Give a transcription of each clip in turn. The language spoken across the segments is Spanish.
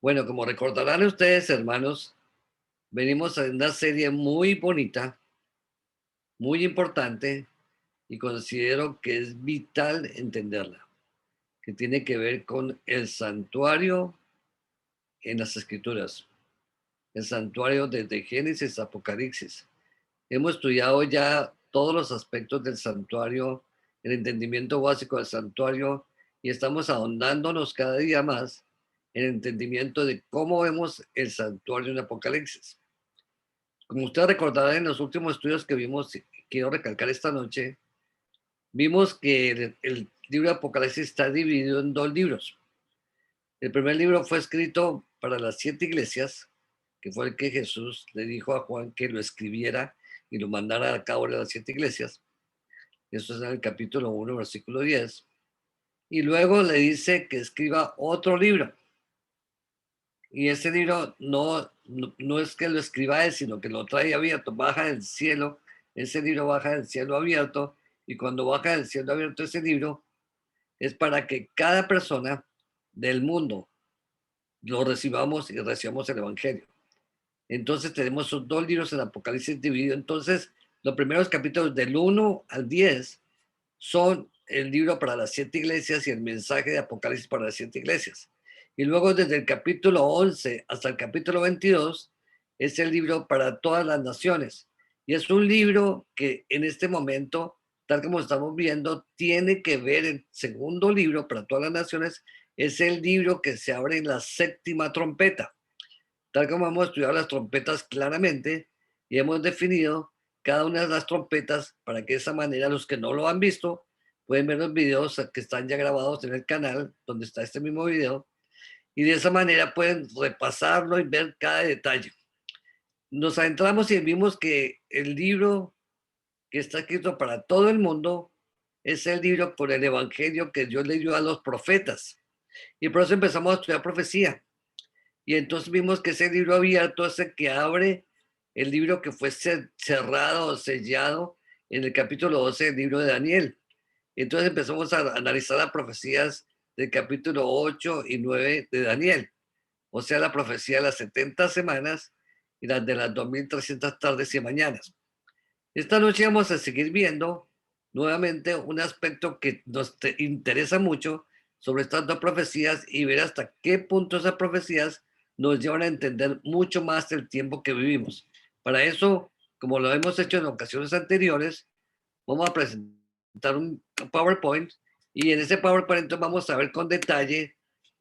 Bueno, como recordarán ustedes, hermanos, venimos a una serie muy bonita, muy importante, y considero que es vital entenderla, que tiene que ver con el santuario en las Escrituras, el santuario desde Génesis a Apocalipsis. Hemos estudiado ya todos los aspectos del santuario, el entendimiento básico del santuario, y estamos ahondándonos cada día más en el entendimiento de cómo vemos el santuario en Apocalipsis. Como usted recordará en los últimos estudios que vimos, quiero recalcar esta noche, vimos que el libro de Apocalipsis está dividido en dos libros. El primer libro fue escrito para las 7 iglesias, que fue el que Jesús le dijo a Juan que lo escribiera y lo mandara a cabo de las 7 iglesias. Eso es en el capítulo 1, versículo 10. Y luego le dice que escriba otro libro. Y ese libro no es que lo escriba él, sino que lo trae abierto, baja del cielo. Ese libro baja del cielo abierto. Y cuando baja del cielo abierto ese libro, es para que cada persona del mundo lo recibamos y recibamos el Evangelio. Entonces tenemos esos dos libros en Apocalipsis dividido. Entonces, los primeros capítulos del 1 al 10 son el libro para las 7 iglesias y el mensaje de Apocalipsis para las 7 iglesias. Y luego desde el capítulo 11 hasta el capítulo 22 es el libro para todas las naciones. Y es un libro que en este momento, tal como estamos viendo, tiene que ver el segundo libro para todas las naciones. Es el libro que se abre en la 7ª trompeta. Tal como hemos estudiado las trompetas claramente y hemos definido cada una de las trompetas para que de esa manera los que no lo han visto pueden ver los videos que están ya grabados en el canal donde está este mismo video y de esa manera pueden repasarlo y ver cada detalle. Nos adentramos y vimos que el libro que está escrito para todo el mundo es el libro por el evangelio que Dios le dio a los profetas. Y por eso empezamos a estudiar profecía. Y entonces vimos que ese libro abierto es el que abre el libro que fue cerrado o sellado en el capítulo 12 del libro de Daniel. Entonces empezamos a analizar las profecías del capítulo 8 y 9 de Daniel, o sea, la profecía de las 70 semanas y las de las 2300 tardes y mañanas. Esta noche vamos a seguir viendo nuevamente un aspecto que nos interesa mucho sobre estas dos profecías y ver hasta qué punto esas profecías nos llevan a entender mucho más el tiempo que vivimos. Para eso, como lo hemos hecho en ocasiones anteriores, vamos a presentar un PowerPoint y en ese PowerPoint entonces vamos a ver con detalle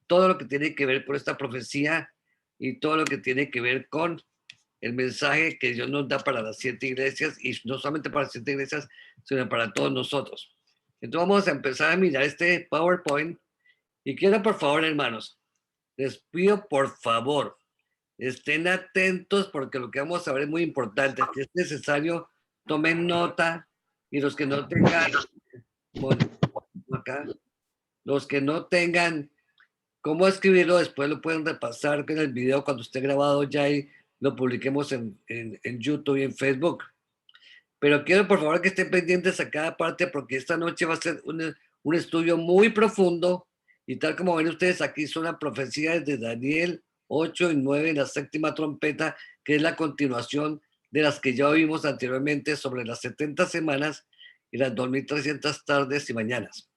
todo lo que tiene que ver con esta profecía y todo lo que tiene que ver con el mensaje que Dios nos da para las 7 iglesias y no solamente para las 7 iglesias, sino para todos nosotros. Entonces vamos a empezar a mirar este PowerPoint y quiero por favor, hermanos, les pido por favor, estén atentos porque lo que vamos a ver es muy importante. Si es necesario, tomen nota y los que no tengan, bueno, acá, los que no tengan cómo escribirlo, después lo pueden repasar en el video cuando esté grabado ya y lo publiquemos en YouTube y en Facebook. Pero quiero por favor que estén pendientes a cada parte porque esta noche va a ser un estudio muy profundo y tal como ven ustedes aquí son las profecías de Daniel 8 y 9 en la 7ª trompeta, que es la continuación de las que ya vimos anteriormente sobre las 70 semanas y las 2300 tardes y mañanas.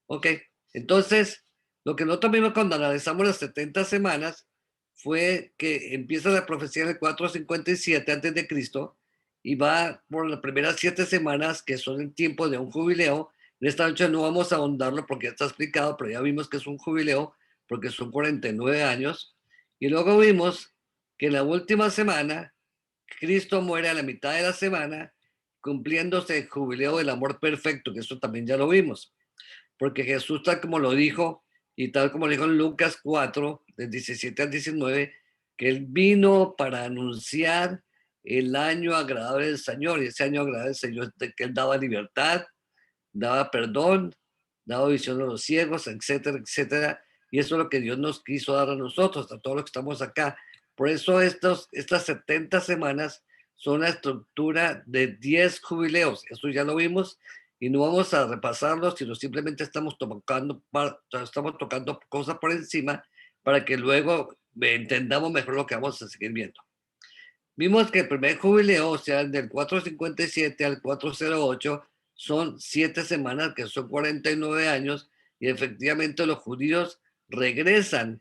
Ok, entonces lo que nosotros vimos cuando analizamos las 70 semanas fue que empieza la profecía en el 457 antes de Cristo y va por las primeras 7 semanas que son el tiempo de un jubileo. En esta noche no vamos a ahondarlo porque ya está explicado, pero ya vimos que es un jubileo porque son 49 años. Y luego vimos que en la última semana Cristo muere a la mitad de la semana cumpliéndose el jubileo del amor perfecto, que eso también ya lo vimos porque Jesús, tal como lo dijo, y tal como lo dijo en Lucas 4, del 17 al 19, que Él vino para anunciar el año agradable del Señor, y ese año agradable del Señor es de que Él daba libertad, daba perdón, daba visión a los ciegos, etcétera, etcétera, y eso es lo que Dios nos quiso dar a nosotros, a todos los que estamos acá. Por eso estas 70 semanas son la estructura de 10 jubileos, eso ya lo vimos, y no vamos a repasarlos, sino simplemente estamos tocando cosas por encima para que luego entendamos mejor lo que vamos a seguir viendo. Vimos que el primer jubileo, o sea, del 457 al 408, son 7 semanas, que son 49 años, y efectivamente los judíos regresan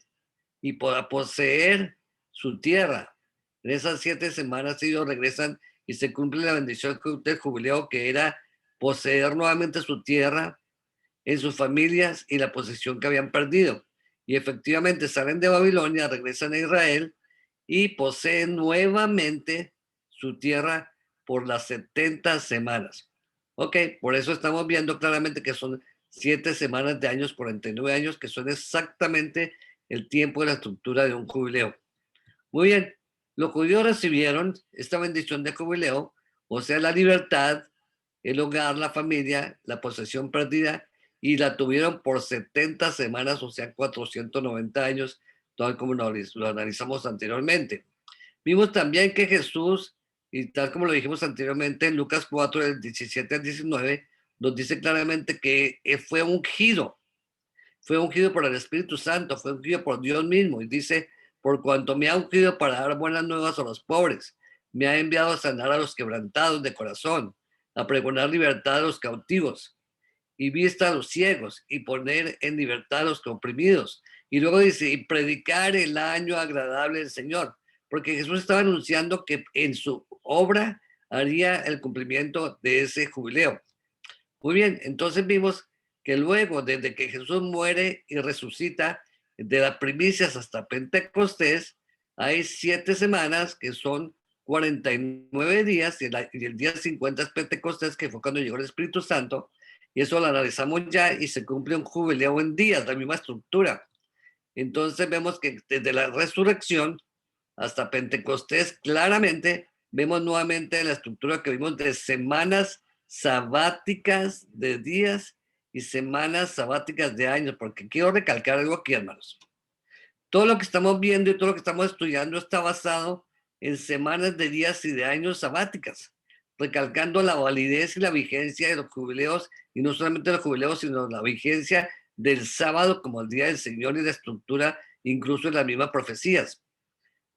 y para poseer su tierra. En esas 7 semanas ellos regresan y se cumple la bendición del jubileo, que era poseer nuevamente su tierra en sus familias y la posesión que habían perdido. Y efectivamente salen de Babilonia, regresan a Israel y poseen nuevamente su tierra por las 70 semanas. Ok, por eso estamos viendo claramente que son 7 semanas de años, 49 años, que son exactamente el tiempo de la estructura de un jubileo. Muy bien, los judíos recibieron esta bendición de jubileo, o sea, la libertad, el hogar, la familia, la posesión perdida, y la tuvieron por 70 semanas, o sea, 490 años, tal como lo analizamos anteriormente. Vimos también que Jesús, y tal como lo dijimos anteriormente en Lucas 4, del 17 al 19, nos dice claramente que fue ungido por el Espíritu Santo, fue ungido por Dios mismo, y dice, por cuanto me ha ungido para dar buenas nuevas a los pobres, me ha enviado a sanar a los quebrantados de corazón, a pregonar libertad a los cautivos y vista a los ciegos, y poner en libertad a los oprimidos. Y luego dice, y predicar el año agradable del Señor, porque Jesús estaba anunciando que en su obra haría el cumplimiento de ese jubileo. Muy bien, entonces vimos que luego, desde que Jesús muere y resucita, de las primicias hasta Pentecostés, hay 7 semanas que son 49 días, y el día 50 es Pentecostés, que fue cuando llegó el Espíritu Santo, y eso lo analizamos ya, y se cumple un jubileo en días, la misma estructura. Entonces vemos que desde la resurrección hasta Pentecostés, claramente vemos nuevamente la estructura que vimos de semanas sabáticas de días y semanas sabáticas de años, porque quiero recalcar algo aquí, hermanos. Todo lo que estamos viendo y todo lo que estamos estudiando está basado en semanas de días y de años sabáticas, recalcando la validez y la vigencia de los jubileos, y no solamente los jubileos, sino la vigencia del sábado como el día del Señor, y la estructura incluso en las mismas profecías.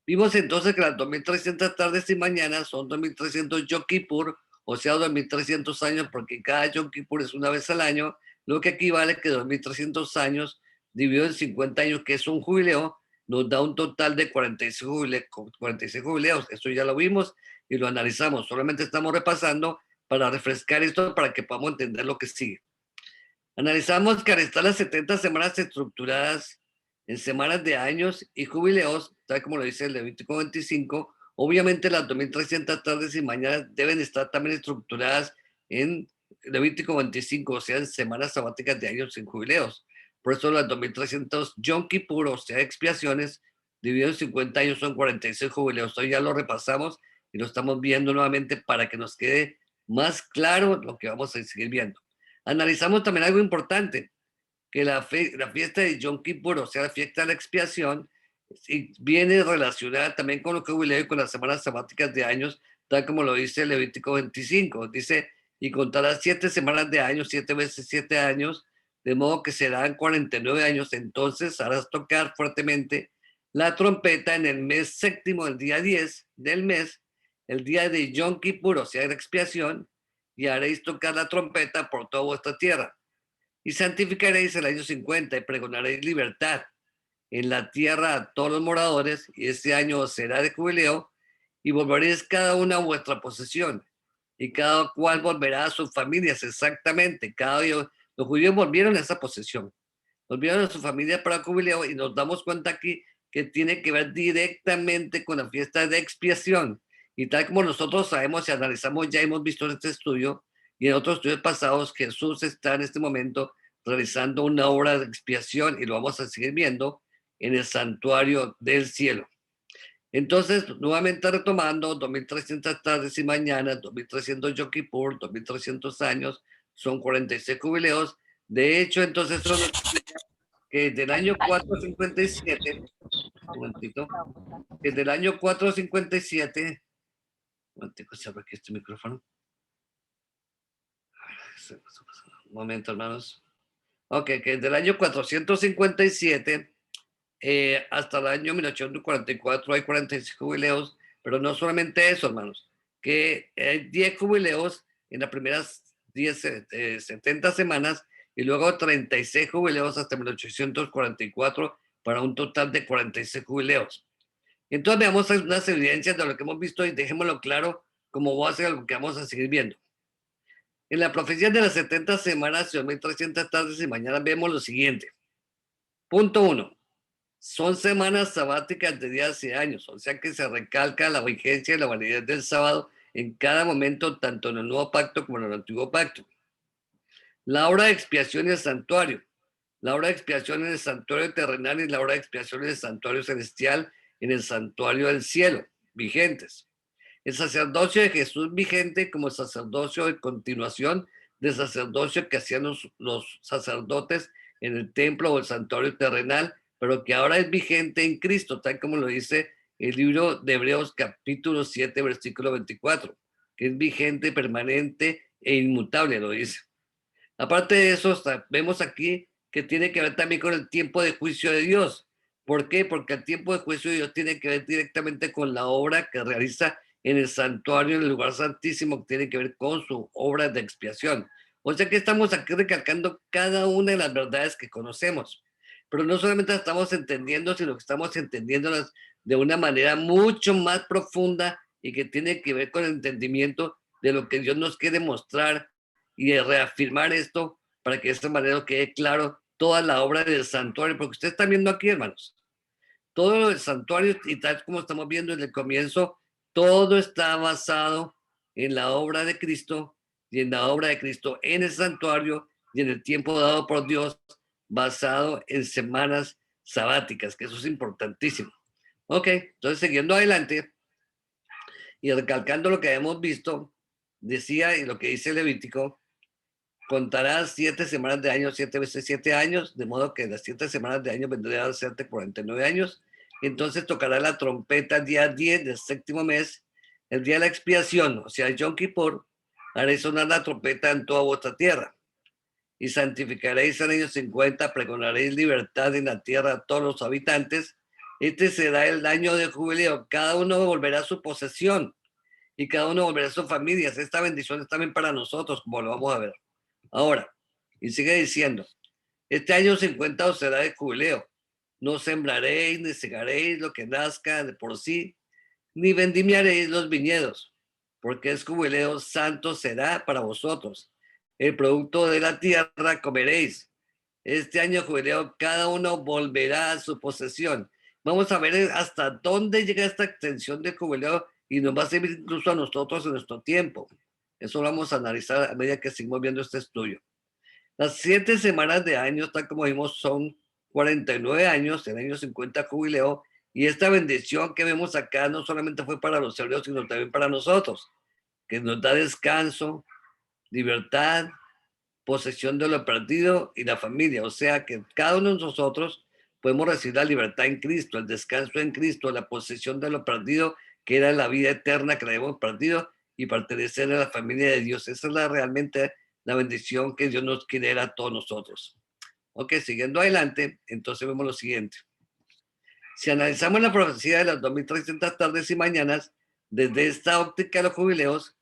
Vimos entonces que las 2300 tardes y mañanas son 2300 Yom Kippur, o sea, 2300 años, porque cada Yom Kippur es una vez al año, lo que equivale a que 2300 años dividido en 50 años, que es un jubileo, nos da un total de 46 jubileos. Eso ya lo vimos y lo analizamos. Solamente estamos repasando para refrescar esto, para que podamos entender lo que sigue. Analizamos que al estar las 70 semanas estructuradas en semanas de años y jubileos, tal como lo dice el Levítico 25, obviamente las 2300 tardes y mañanas deben estar también estructuradas en Levítico 25, o sea, en semanas sabáticas de años sin jubileos. Por eso las 2300 Yom Kippur, o sea, expiaciones, dividido en 50 años son 46 jubileos. Hoy ya lo repasamos y lo estamos viendo nuevamente para que nos quede más claro lo que vamos a seguir viendo. Analizamos también algo importante, que la fiesta de Yom Kippur, o sea, la fiesta de la expiación, viene relacionada también con lo que jubileo y con las semanas sabáticas de años, tal como lo dice el Levítico 25. Dice, y contarás 7 semanas de años, 7 veces 7 años, de modo que serán 49 años. Entonces harás tocar fuertemente la trompeta en el mes séptimo, el día 10 del mes, el día de Yom Kippur, o sea, la expiación, y haréis tocar la trompeta por toda vuestra tierra. Y santificaréis el año 50 y pregonaréis libertad en la tierra a todos los moradores, y este año será de jubileo, y volveréis cada una a vuestra posesión, y cada cual volverá a sus familias. Exactamente, los judíos volvieron a esa posesión, volvieron a su familia para el jubileo, y nos damos cuenta aquí que tiene que ver directamente con la fiesta de expiación. Y tal como nosotros sabemos y analizamos, ya hemos visto en este estudio y en otros estudios pasados, Jesús está en este momento realizando una obra de expiación, y lo vamos a seguir viendo en el santuario del cielo. Entonces, nuevamente retomando, 2300 tardes y mañanas, 2300 Yom Kippur, 2300 años, son 46 jubileos. De hecho, entonces, eso nos explica que del año 457, un momentito, que del año 457, un momentico, cierro aquí este micrófono. Un momento, hermanos. Ok, que del año 457 hasta el año 1844 hay 46 jubileos, pero no solamente eso, hermanos, que hay 10 jubileos en las primeras 10, 70 semanas y luego 36 jubileos hasta 1844 para un total de 46 jubileos. Entonces veamos unas evidencias de lo que hemos visto y dejémoslo claro como base a lo que vamos a seguir viendo. En la profecía de las 70 semanas y 2300 tardes y mañanas vemos lo siguiente. Punto 1. Son semanas sabáticas de días y años, o sea que se recalca la vigencia y la validez del sábado en cada momento, tanto en el nuevo pacto como en el antiguo pacto. La hora de expiación y el santuario. La hora de expiación en el santuario terrenal y la hora de expiación en el santuario celestial, en el santuario del cielo, vigentes. El sacerdocio de Jesús vigente como sacerdocio de continuación del sacerdocio que hacían los sacerdotes en el templo o el santuario terrenal, pero que ahora es vigente en Cristo, tal como lo dice el libro de Hebreos capítulo 7, versículo 24, que es vigente, permanente e inmutable, lo dice. Aparte de eso, vemos aquí que tiene que ver también con el tiempo de juicio de Dios. ¿Por qué? Porque el tiempo de juicio de Dios tiene que ver directamente con la obra que realiza en el santuario, en el lugar santísimo, que tiene que ver con su obra de expiación. O sea que estamos aquí recalcando cada una de las verdades que conocemos. Pero no solamente las estamos entendiendo, sino que estamos entendiéndolas de una manera mucho más profunda y que tiene que ver con el entendimiento de lo que Dios nos quiere mostrar y de reafirmar esto para que de esta manera quede claro toda la obra del santuario, porque ustedes están viendo aquí, hermanos, todo el santuario y tal como estamos viendo en el comienzo, todo está basado en la obra de Cristo y en la obra de Cristo en el santuario y en el tiempo dado por Dios, basado en semanas sabáticas, que eso es importantísimo. Ok, entonces siguiendo adelante y recalcando lo que hemos visto, decía y lo que dice Levítico, contarás 7 semanas de año, 7 veces 7 años, de modo que las 7 semanas de año vendrán a serte 49 años. Entonces tocará la trompeta el día 10 del séptimo mes, el día de la expiación, o sea, Yom Kippur, haré sonar la trompeta en toda vuestra tierra. Y santificaréis el año 50, pregonaréis libertad en la tierra a todos los habitantes. Este será el año de jubileo. Cada uno volverá a su posesión y cada uno volverá a sus familias. Esta bendición es también para nosotros, como lo vamos a ver. Ahora, y sigue diciendo, este año 50 os será de jubileo. No sembraréis ni segaréis lo que nazca de por sí, ni vendimiaréis los viñedos, porque es jubileo santo será para vosotros. El producto de la tierra comeréis. Este año jubileo cada uno volverá a su posesión. Vamos a ver hasta dónde llega esta extensión de jubileo y nos va a servir incluso a nosotros en nuestro tiempo. Eso lo vamos a analizar a medida que seguimos viendo este estudio. Las 7 semanas de años, tal como vimos, son 49 años, el año 50 jubileo, y esta bendición que vemos acá no solamente fue para los hebreos, sino también para nosotros, que nos da descanso, libertad, posesión de lo perdido y la familia. O sea que cada uno de nosotros podemos recibir la libertad en Cristo, el descanso en Cristo, la posesión de lo perdido, que era la vida eterna que la hemos perdido, y pertenecer a la familia de Dios. Esa es realmente la bendición que Dios nos quiere dar a todos nosotros. Ok, siguiendo adelante, entonces vemos lo siguiente. Si analizamos la profecía de las 2300 tardes y mañanas, desde esta óptica de los jubileos,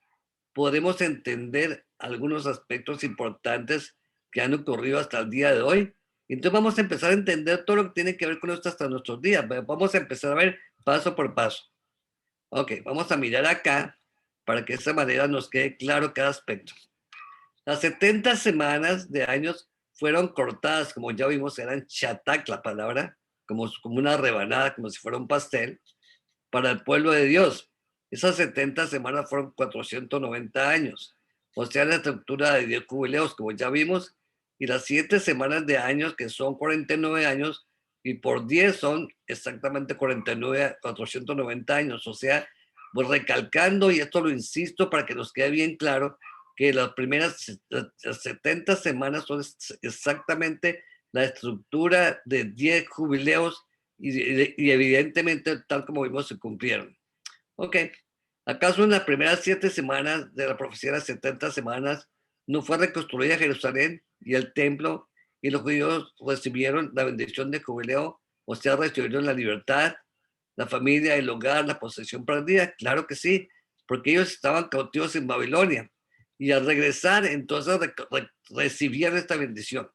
podemos entender algunos aspectos importantes que han ocurrido hasta el día de hoy. Entonces vamos a empezar a entender todo lo que tiene que ver con esto hasta nuestros días. Vamos a empezar a ver paso por paso. Ok, vamos a mirar acá para que de esta manera nos quede claro cada aspecto. Las 70 semanas de años fueron cortadas, como ya vimos, eran chatak la palabra, como una rebanada, como si fuera un pastel, para el pueblo de Dios. Esas 70 semanas fueron 490 años, o sea, la estructura de 10 jubileos, como ya vimos, y las 7 semanas de años, que son 49 años, y por 10 son exactamente 49, 490 años, o sea, pues recalcando, y esto lo insisto para que nos quede bien claro, que las primeras 70 semanas son exactamente la estructura de 10 jubileos y evidentemente, tal como vimos, se cumplieron. Ok, ¿acaso en las primeras 7 semanas de la profecía de las 70 semanas no fue reconstruida Jerusalén y el templo y los judíos recibieron la bendición de jubileo o sea, restituirnos la libertad, la familia, el hogar, la posesión perdida. Claro que sí, porque ellos estaban cautivos en Babilonia y al regresar entonces recibían esta bendición.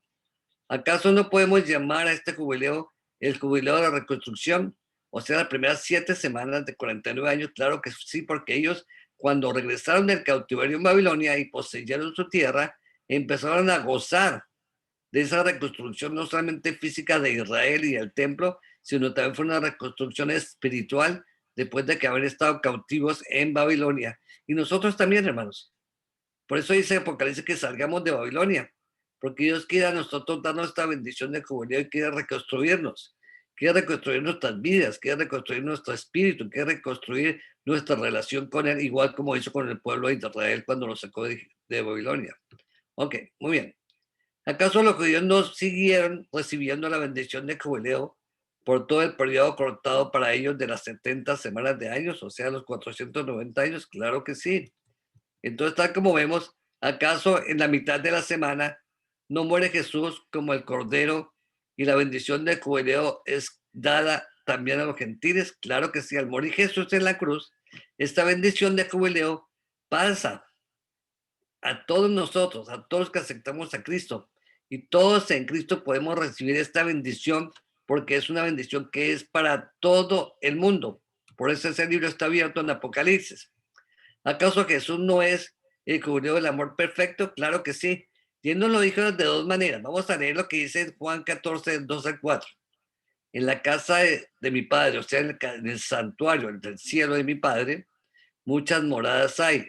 ¿Acaso no podemos llamar a este jubileo el jubileo de la reconstrucción? O sea, las primeras 7 semanas de 49 años, claro que sí, porque ellos cuando regresaron del cautiverio en Babilonia y poseyeron su tierra, empezaron a gozar de esa reconstrucción no solamente física de Israel y del templo, sino también fue una reconstrucción espiritual después de que haber estado cautivos en Babilonia. Y nosotros también, hermanos. Por eso dice Apocalipsis que salgamos de Babilonia, porque Dios quiere a nosotros darnos esta bendición de juventud y quiere reconstruirnos, quiere reconstruir nuestras vidas, quiere reconstruir nuestro espíritu, quiere reconstruir nuestra relación con Él, igual como hizo con el pueblo de Israel cuando lo sacó de Babilonia. Ok, muy bien. ¿Acaso los judíos no siguieron recibiendo la bendición de jubileo por todo el periodo cortado para ellos de las 70 semanas de años, o sea, los 490 años? Claro que sí. Entonces, tal como vemos, ¿acaso en la mitad de la semana no muere Jesús como el Cordero y la bendición del jubileo es dada también a los gentiles? Claro que sí, al morir Jesús en la cruz, esta bendición de jubileo pasa a todos nosotros, a todos que aceptamos a Cristo. Y todos en Cristo podemos recibir esta bendición porque es una bendición que es para todo el mundo. Por eso ese libro está abierto en Apocalipsis. ¿Acaso Jesús no es el cubrido del amor perfecto? Claro que sí. Y él nos lo dijo de dos maneras. Vamos a leer lo que dice Juan 14, 2 al 4. En la casa de mi padre, o sea, en el santuario, en el cielo de mi padre, muchas moradas hay.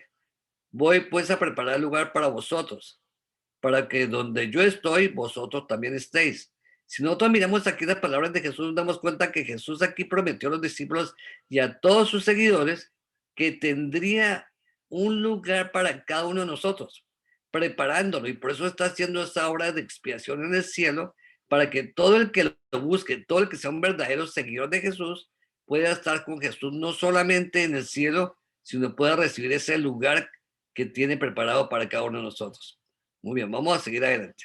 Voy pues a preparar lugar para vosotros, para que donde yo estoy, vosotros también estéis. Si nosotros miramos aquí las palabras de Jesús, nos damos cuenta que Jesús aquí prometió a los discípulos y a todos sus seguidores que tendría un lugar para cada uno de nosotros, preparándolo. Y por eso está haciendo esta obra de expiación en el cielo, para que todo el que lo busque, todo el que sea un verdadero seguidor de Jesús, pueda estar con Jesús no solamente en el cielo, sino pueda recibir ese lugar que tiene preparado para cada uno de nosotros. Muy bien, vamos a seguir adelante.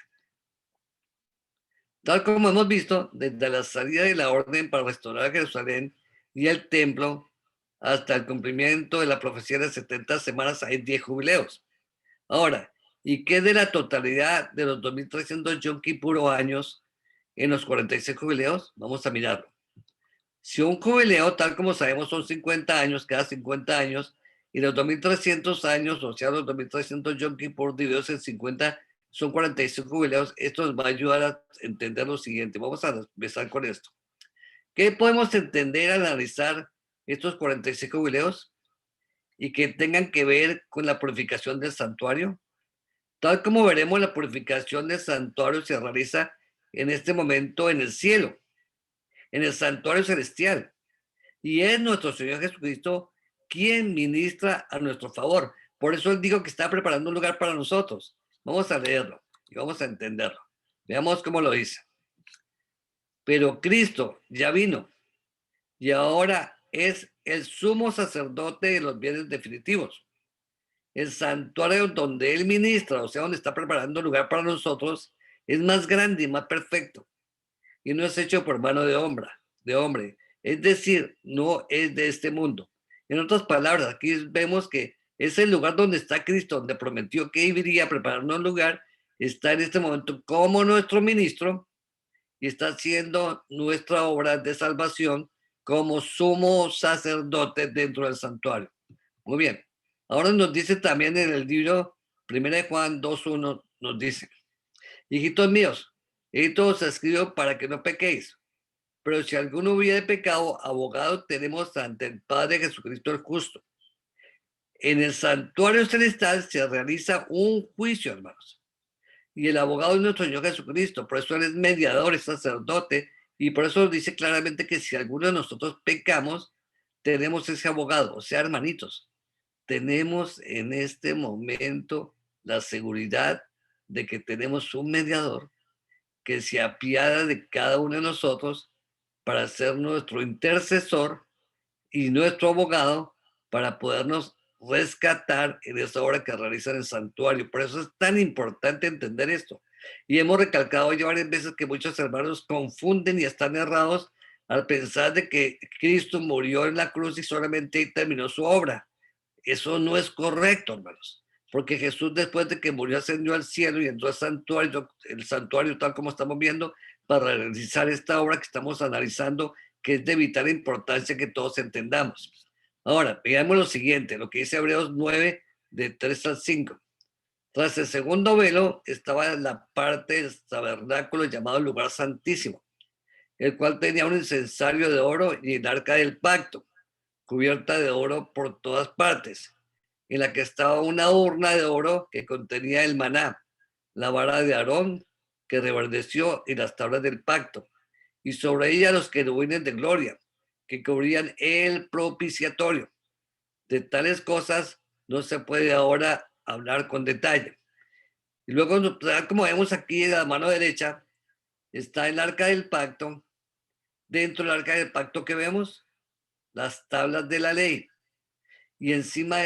Tal como hemos visto, desde la salida de la orden para restaurar Jerusalén y el templo hasta el cumplimiento de la profecía de 70 semanas hay 10 jubileos. Ahora, ¿y qué de la totalidad de los 2300 Yom Kippur o años en los 46 jubileos? Vamos a mirarlo. Si un jubileo, tal como sabemos, son 50 años, cada 50 años, y los 2300 años, o sea, los 2300 Yom Kippur divididos en 50, son 45 jubileos. Esto nos va a ayudar a entender lo siguiente. Vamos a empezar con esto. ¿Qué podemos entender al analizar estos 45 jubileos y que tengan que ver con la purificación del santuario? Tal como veremos, la purificación del santuario se realiza en este momento en el cielo, en el santuario celestial. Y es nuestro Señor Jesucristo quien ministra a nuestro favor. Por eso Él dijo que está preparando un lugar para nosotros. Vamos a leerlo y vamos a entenderlo. Veamos cómo lo dice. Pero Cristo ya vino y ahora es el sumo sacerdote de los bienes definitivos. El santuario donde Él ministra, o sea, donde está preparando lugar para nosotros, es más grande y más perfecto. Y no es hecho por mano de hombre. Es decir, no es de este mundo. En otras palabras, aquí vemos que es el lugar donde está Cristo, donde prometió que iría a prepararnos un lugar, está en este momento como nuestro ministro y está haciendo nuestra obra de salvación como sumo sacerdote dentro del santuario. Muy bien. Ahora nos dice también en el libro 1 Juan 2:1, nos dice, hijitos míos, esto os escribo para que no pequéis. Pero si alguno hubiera pecado, abogado tenemos ante el Padre Jesucristo el justo. En el santuario celestial se realiza un juicio, hermanos. Y el abogado es nuestro Señor Jesucristo. Por eso Él es mediador, es sacerdote. Y por eso dice claramente que si alguno de nosotros pecamos, tenemos ese abogado. O sea, hermanitos, tenemos en este momento la seguridad de que tenemos un mediador que se apiada de cada uno de nosotros para ser nuestro intercesor y nuestro abogado para podernos rescatar en esa obra que realiza en el santuario. Por eso es tan importante entender esto. Y hemos recalcado ya varias veces que muchos hermanos confunden y están errados al pensar de que Cristo murió en la cruz y solamente ahí terminó su obra. Eso no es correcto, hermanos, porque Jesús después de que murió ascendió al cielo y entró al santuario, el santuario tal como estamos viendo, para realizar esta obra que estamos analizando, que es de vital importancia que todos entendamos. Ahora, veamos lo siguiente, lo que dice Hebreos 9, de 3 al 5. Tras el segundo velo estaba la parte del tabernáculo llamado lugar santísimo, el cual tenía un incensario de oro y el arca del pacto, cubierta de oro por todas partes, en la que estaba una urna de oro que contenía el maná, la vara de Aarón que reverdeció y las tablas del pacto, y sobre ella los querubines de gloria que cubrían el propiciatorio. De tales cosas no se puede ahora hablar con detalle. Y luego, como vemos aquí en la mano derecha, está el arca del pacto. Dentro del arca del pacto que vemos, las tablas de la ley. Y encima,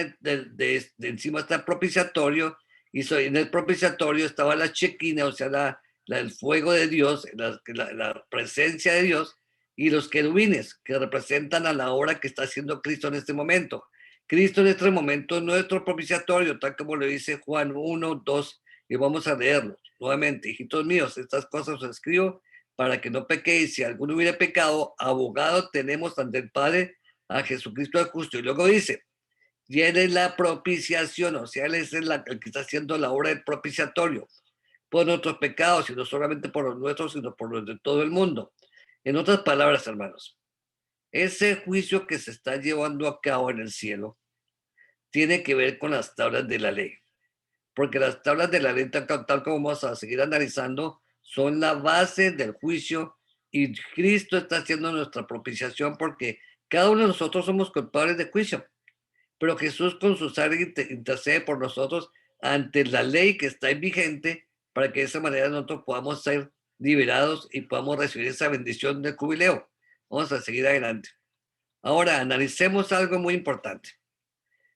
encima está el propiciatorio. Y en el propiciatorio estaba la chequina, o sea, el fuego de Dios, la presencia de Dios. Y los querubines, que representan a la obra que está haciendo Cristo en este momento. Cristo en este momento es nuestro propiciatorio, tal como lo dice Juan 1, 2, y vamos a leerlo nuevamente. Hijitos míos, estas cosas os escribo para que no pequéis. Si alguno hubiera pecado, abogado tenemos ante el Padre, a Jesucristo el justo. Y luego dice, y él es la propiciación, o sea, él es el que está haciendo la obra del propiciatorio por nuestros pecados, y no solamente por los nuestros, sino por los de todo el mundo. En otras palabras, hermanos, ese juicio que se está llevando a cabo en el cielo tiene que ver con las tablas de la ley, porque las tablas de la ley, tal como vamos a seguir analizando, son la base del juicio, y Cristo está haciendo nuestra propiciación porque cada uno de nosotros somos culpables de juicio, pero Jesús con su sangre intercede por nosotros ante la ley que está vigente para que de esa manera nosotros podamos ser liberados y podamos recibir esa bendición del jubileo. Vamos a seguir adelante. Ahora, analicemos algo muy importante.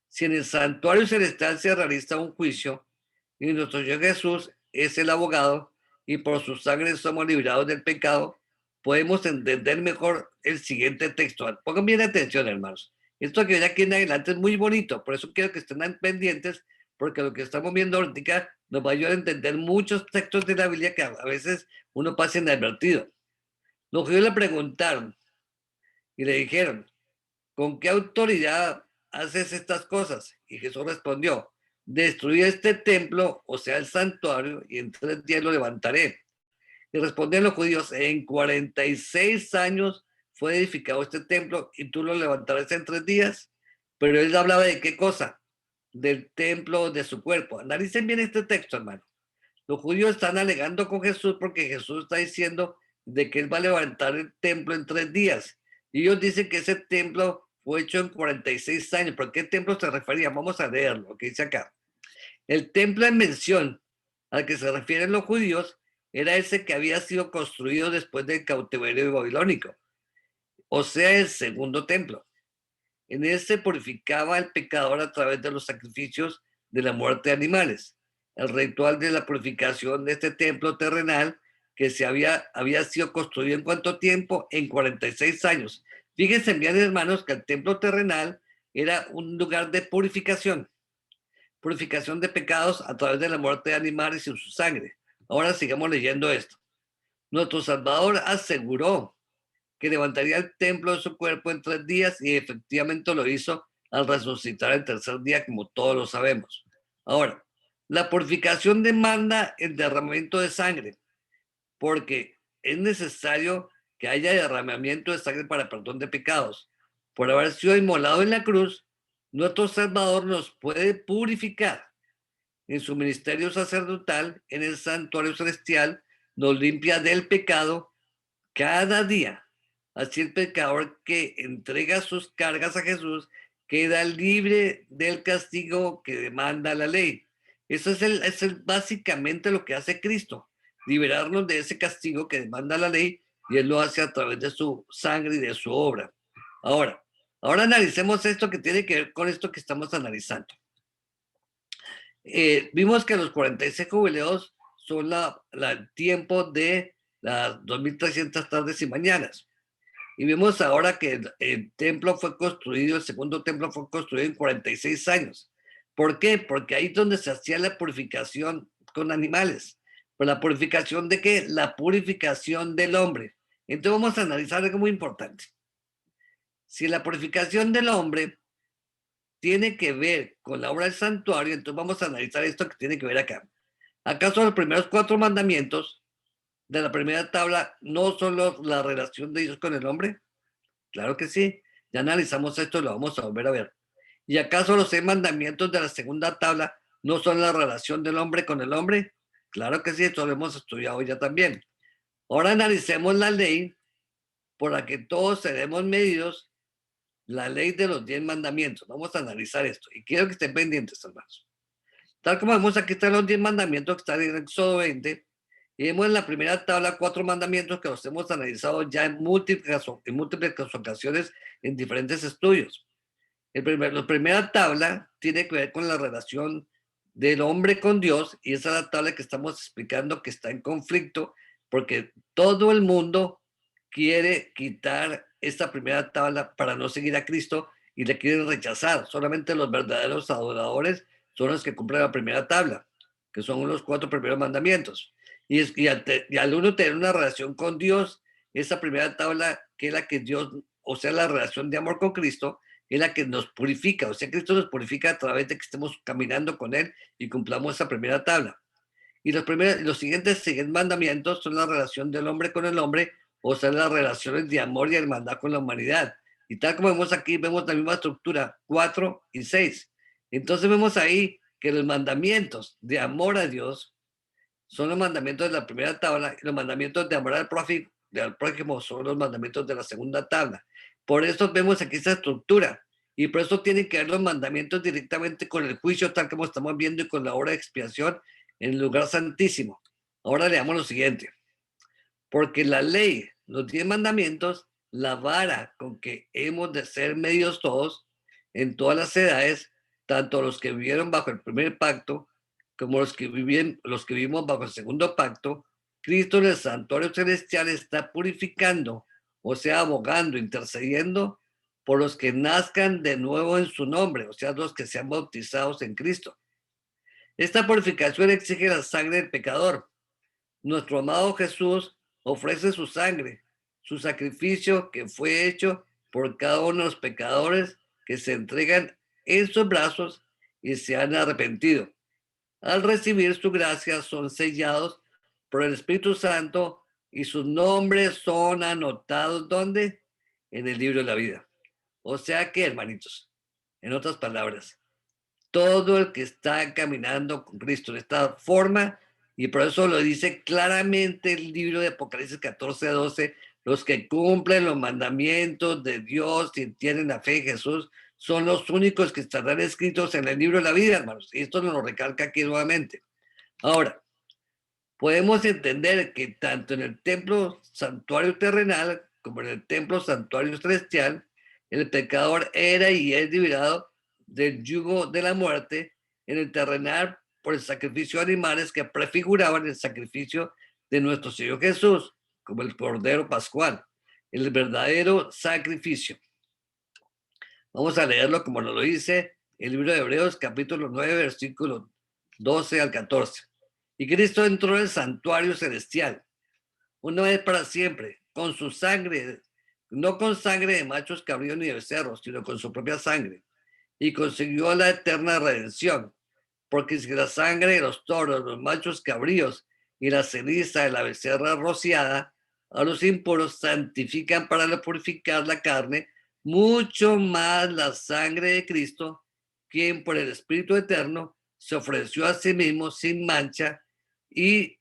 Si en el santuario celestial se realiza un juicio y nuestro Señor Jesús es el abogado y por su sangre somos liberados del pecado, podemos entender mejor el siguiente texto. Pongan bien atención, hermanos. Esto que viene aquí en adelante es muy bonito, por eso quiero que estén pendientes, porque lo que estamos viendo ahorita nos va a ayudar a entender muchos textos de la Biblia que a veces uno pasa inadvertido. Los judíos le preguntaron y le dijeron, ¿con qué autoridad haces estas cosas? Y Jesús respondió, destruí este templo, o sea, el santuario, y en 3 días lo levantaré. Y respondieron los judíos, en 46 años fue edificado este templo y tú lo levantarás en 3 días. Pero él hablaba de qué cosa? Del templo de su cuerpo. Analicen bien este texto, hermano. Los judíos están alegando con Jesús porque Jesús está diciendo de que él va a levantar el templo en 3 días. Y ellos dicen que ese templo fue hecho en 46 años. ¿Por qué templo se refería? Vamos a leerlo, lo que dice acá. El templo en mención al que se refieren los judíos era ese que había sido construido después del cautiverio babilónico, o sea, el segundo templo. En él se purificaba el pecador a través de los sacrificios de la muerte de animales. El ritual de la purificación de este templo terrenal que había sido construido en cuánto tiempo? En 46 años. Fíjense bien, hermanos, que el templo terrenal era un lugar de purificación de pecados a través de la muerte de animales y su sangre. Ahora sigamos leyendo esto. Nuestro Salvador aseguró que levantaría el templo de su cuerpo en 3 días y efectivamente lo hizo al resucitar el tercer día, como todos lo sabemos. Ahora, la purificación demanda el derramamiento de sangre, porque es necesario que haya derramamiento de sangre para perdón de pecados. Por haber sido inmolado en la cruz, nuestro Salvador nos puede purificar. En su ministerio sacerdotal, en el santuario celestial, nos limpia del pecado cada día. Así el pecador que entrega sus cargas a Jesús queda libre del castigo que demanda la ley. Eso es básicamente lo que hace Cristo, liberarnos de ese castigo que demanda la ley, y Él lo hace a través de su sangre y de su obra. Ahora analicemos esto que tiene que ver con esto que estamos analizando. Vimos que los 46 jubileos son el tiempo de las 2300 tardes y mañanas. Y vemos ahora que el templo fue construido, el segundo templo fue construido en 46 años. ¿Por qué? Porque ahí es donde se hacía la purificación con animales. ¿Pero la purificación de qué? La purificación del hombre. Entonces vamos a analizar algo muy importante. Si la purificación del hombre tiene que ver con la obra del santuario, entonces vamos a analizar esto que tiene que ver acá. ¿Acaso los primeros 4 mandamientos de la primera tabla no son la relación de Dios con el hombre? Claro que sí. Ya analizamos esto y lo vamos a volver a ver. ¿Y acaso los 6 mandamientos de la segunda tabla no son la relación del hombre con el hombre? Claro que sí, esto lo hemos estudiado ya también. Ahora analicemos la ley por la que todos seremos medidos, la ley de los 10 mandamientos. Vamos a analizar esto y quiero que estén pendientes, hermanos. Tal como vemos, aquí están los 10 mandamientos que están en Éxodo 20 y vemos en la primera tabla 4 mandamientos que los hemos analizado ya en múltiples ocasiones en diferentes estudios. La primera tabla tiene que ver con la relación del hombre con Dios y esa es la tabla que estamos explicando que está en conflicto porque todo el mundo quiere quitar esta primera tabla para no seguir a Cristo y le quieren rechazar. Solamente los verdaderos adoradores son los que cumplen la primera tabla, que son los 4 primeros mandamientos. Y al uno tener una relación con Dios, esa primera tabla, que es la que Dios, o sea, la relación de amor con Cristo, es la que nos purifica. O sea, Cristo nos purifica a través de que estemos caminando con Él y cumplamos esa primera tabla. Y los siguientes mandamientos son la relación del hombre con el hombre, o sea, las relaciones de amor y hermandad con la humanidad. Y tal como vemos aquí, vemos la misma estructura, 4 y 6. Entonces vemos ahí que los mandamientos de amor a Dios son los mandamientos de la primera tabla y los mandamientos de amor al prójimo son los mandamientos de la segunda tabla. Por eso vemos aquí esta estructura y por eso tienen que ver los mandamientos directamente con el juicio tal como estamos viendo y con la obra de expiación en el lugar santísimo. Ahora leamos lo siguiente. Porque la ley, los 10 mandamientos, la vara con que hemos de ser medios todos, en todas las edades, tanto los que vivieron bajo el primer pacto, como los que vivimos bajo el segundo pacto, Cristo en el santuario celestial está purificando, o sea, abogando, intercediendo por los que nazcan de nuevo en su nombre, o sea, los que sean bautizados en Cristo. Esta purificación exige la sangre del pecador. Nuestro amado Jesús ofrece su sangre, su sacrificio que fue hecho por cada uno de los pecadores que se entregan en sus brazos y se han arrepentido. Al recibir su gracia son sellados por el Espíritu Santo y sus nombres son anotados ¿dónde? En el libro de la vida. O sea que, hermanitos, en otras palabras, todo el que está caminando con Cristo de esta forma, y por eso lo dice claramente el libro de Apocalipsis 14:12, los que cumplen los mandamientos de Dios y tienen la fe en Jesús, son los únicos que estarán escritos en el libro de la vida, hermanos. Y esto nos lo recalca aquí nuevamente. Ahora, podemos entender que tanto en el templo santuario terrenal como en el templo santuario celestial, el pecador era y es liberado del yugo de la muerte en el terrenal por el sacrificio de animales que prefiguraban el sacrificio de nuestro Señor Jesús, como el Cordero Pascual, el verdadero sacrificio. Vamos a leerlo como nos lo dice el libro de Hebreos, capítulo 9, versículos 12 al 14. Y Cristo entró en el santuario celestial, una vez para siempre, con su sangre, no con sangre de machos cabríos ni de becerros, sino con su propia sangre, y consiguió la eterna redención, porque si la sangre de los toros, los machos cabríos y la ceniza de la becerra rociada a los impuros santifican para purificar la carne, mucho más la sangre de Cristo, quien por el Espíritu Eterno se ofreció a sí mismo sin mancha y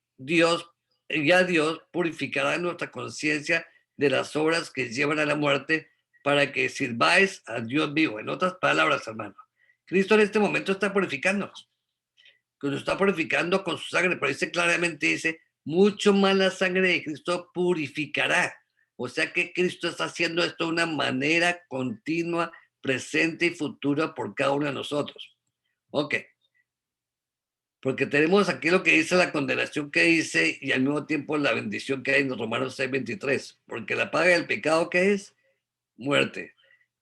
a Dios purificará nuestra conciencia de las obras que llevan a la muerte para que sirváis a Dios vivo. En otras palabras, hermano, Cristo en este momento está purificándonos, que nos está purificando con su sangre, pero dice claramente, dice, mucho más la sangre de Cristo purificará. O sea que Cristo está haciendo esto de una manera continua, presente y futura por cada uno de nosotros. Ok. Porque tenemos aquí lo que dice la condenación que dice y al mismo tiempo la bendición que hay en Romanos 6:23. Porque la paga del pecado que es muerte.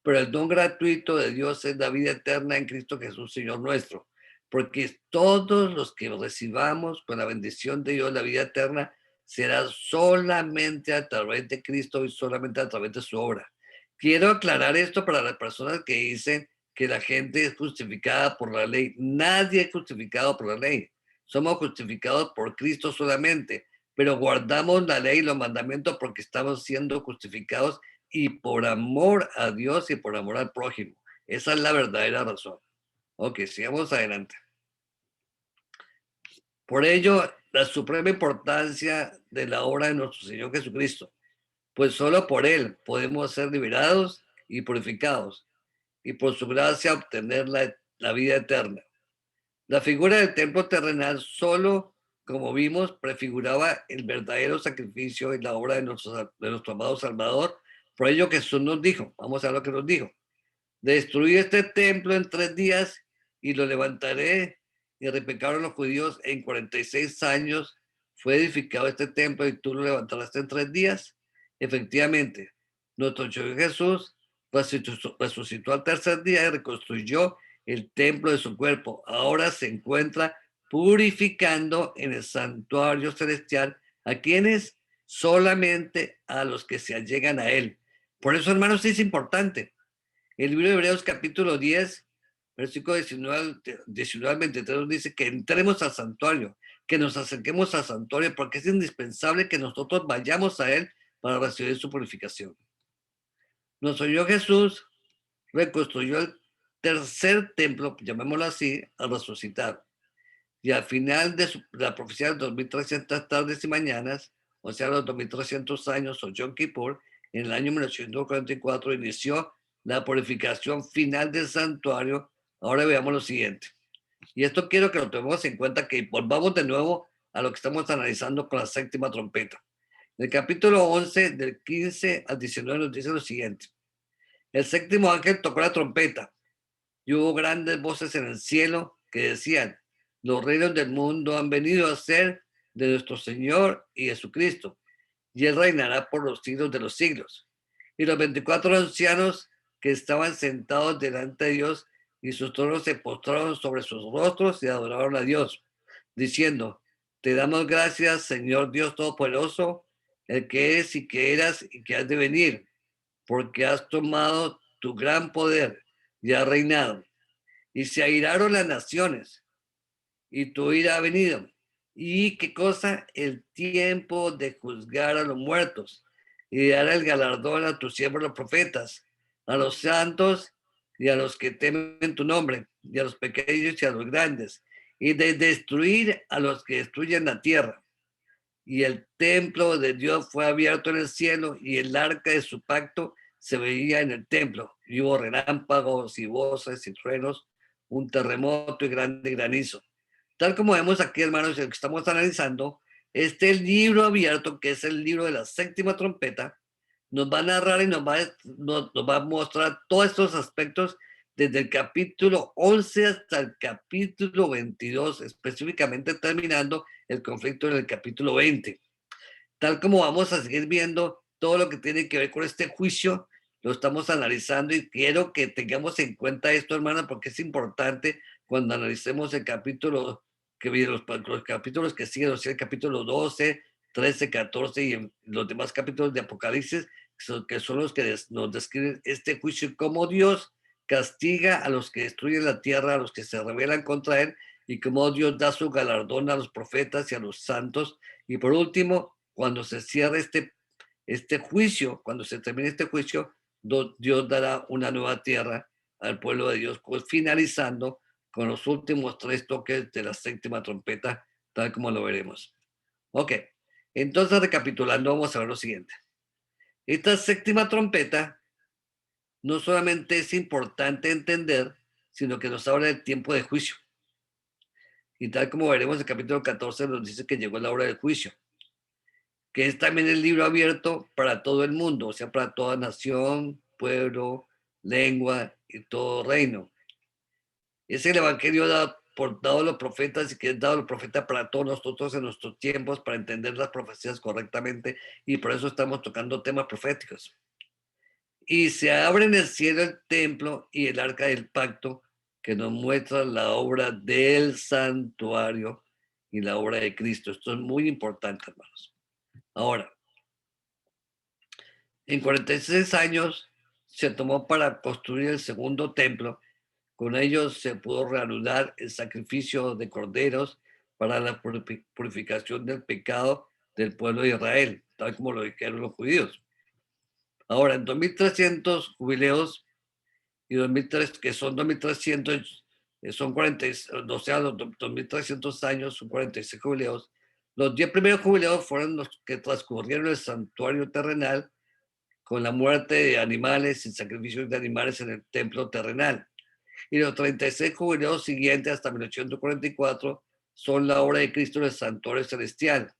Pero el don gratuito de Dios es la vida eterna en Cristo Jesús, Señor nuestro. Porque todos los que recibamos con la bendición de Dios la vida eterna será solamente a través de Cristo y solamente a través de su obra. Quiero aclarar esto para las personas que dicen que la gente es justificada por la ley. Nadie es justificado por la ley. Somos justificados por Cristo solamente, pero guardamos la ley y los mandamientos porque estamos siendo justificados y por amor a Dios y por amor al prójimo. Esa es la verdadera razón. Ok, sigamos adelante. Por ello, la suprema importancia de la obra de nuestro Señor Jesucristo, pues solo por Él podemos ser liberados y purificados, y por su gracia obtener la vida eterna. La figura del templo terrenal solo, como vimos, prefiguraba el verdadero sacrificio y la obra de nuestro amado Salvador. Por ello Jesús nos dijo, vamos a ver lo que nos dijo: destruí este templo en 3 días y lo levantaré. Y replicaron los judíos: en 46 años fue edificado este templo y tú lo levantarás en 3 días. Efectivamente, nuestro Señor Jesús resucitó al tercer día y reconstruyó el templo de su cuerpo. Ahora se encuentra purificando en el santuario celestial a quienes solamente a los que se allegan a él. Por eso, hermanos, es importante. El libro de Hebreos capítulo 10, versículo 19 al 23 nos dice que entremos al santuario, que nos acerquemos al santuario, porque es indispensable que nosotros vayamos a él para recibir su purificación. Nuestro Señor Jesús reconstruyó el tercer templo, llamémoslo así, al resucitar. Y al final de la profecía de 2300 tardes y mañanas, o sea, los 2300 años o Yom Kippur, en el año 1944 inició la purificación final del santuario. Ahora veamos lo siguiente. Y esto quiero que lo tomemos en cuenta, que volvamos de nuevo a lo que estamos analizando con la séptima trompeta. En el capítulo 11, del 15 al 19, nos dice lo siguiente. El séptimo ángel tocó la trompeta y hubo grandes voces en el cielo que decían: los reinos del mundo han venido a ser de nuestro Señor y Jesucristo, y Él reinará por los siglos de los siglos. Y los 24 ancianos que estaban sentados delante de Dios y sus tronos se postraron sobre sus rostros y adoraron a Dios, diciendo: te damos gracias, Señor Dios Todopoderoso, el que es y que eras y que has de venir, porque has tomado tu gran poder y has reinado. Y se airaron las naciones, y tu ira ha venido. ¿Y qué cosa? El tiempo de juzgar a los muertos y de dar el galardón a tus siervos los profetas, a los santos y a los que temen tu nombre, y a los pequeños y a los grandes, y de destruir a los que destruyen la tierra. Y el templo de Dios fue abierto en el cielo, y el arca de su pacto se veía en el templo. Y hubo relámpagos y voces y truenos, un terremoto y grande granizo. Tal como vemos aquí, hermanos, el que estamos analizando, este libro abierto, que es el libro de la séptima trompeta, nos va a narrar y nos va a mostrar todos estos aspectos desde el capítulo 11 hasta el capítulo 22, específicamente terminando el conflicto en el capítulo 20. Tal como vamos a seguir viendo todo lo que tiene que ver con este juicio, lo estamos analizando, y quiero que tengamos en cuenta esto, hermano, porque es importante cuando analicemos el capítulo que viene, los capítulos que siguen, o sea, el capítulo 12, 13, 14 y los demás capítulos de Apocalipsis, que son los que nos describen este juicio y cómo Dios castiga a los que destruyen la tierra, a los que se rebelan contra él, y cómo Dios da su galardón a los profetas y a los santos. Y por último, cuando se cierre este juicio, cuando se termine este juicio, Dios dará una nueva tierra al pueblo de Dios, finalizando con los últimos 3 toques de la séptima trompeta, tal como lo veremos. Ok, entonces recapitulando, vamos a ver lo siguiente. Esta séptima trompeta no solamente es importante entender, sino que nos habla del tiempo de juicio. Y tal como veremos, el capítulo 14 nos dice que llegó la hora del juicio, que es también el libro abierto para todo el mundo, o sea, para toda nación, pueblo, lengua y todo reino. Es el evangelio dado los profetas y que es dado el profeta para todos nosotros en nuestros tiempos para entender las profecías correctamente y por eso estamos tocando temas proféticos. Y se abre en el cielo el templo y el arca del pacto que nos muestra la obra del santuario y la obra de Cristo. Esto es muy importante, hermanos. Ahora, en 46 años se tomó para construir el segundo templo. Con ellos se pudo reanudar el sacrificio de corderos para la purificación del pecado del pueblo de Israel, tal como lo dijeron los judíos. Ahora, en 2300 jubileos y 2003, que son 2300, son 40, o sea, los 2300 años, son 46 jubileos. Los 10 primeros jubileos fueron los que transcurrieron el santuario terrenal con la muerte de animales y sacrificios de animales en el templo terrenal. Y los 36 jubileos siguientes hasta 1844 son la obra de Cristo en el santuario celestial.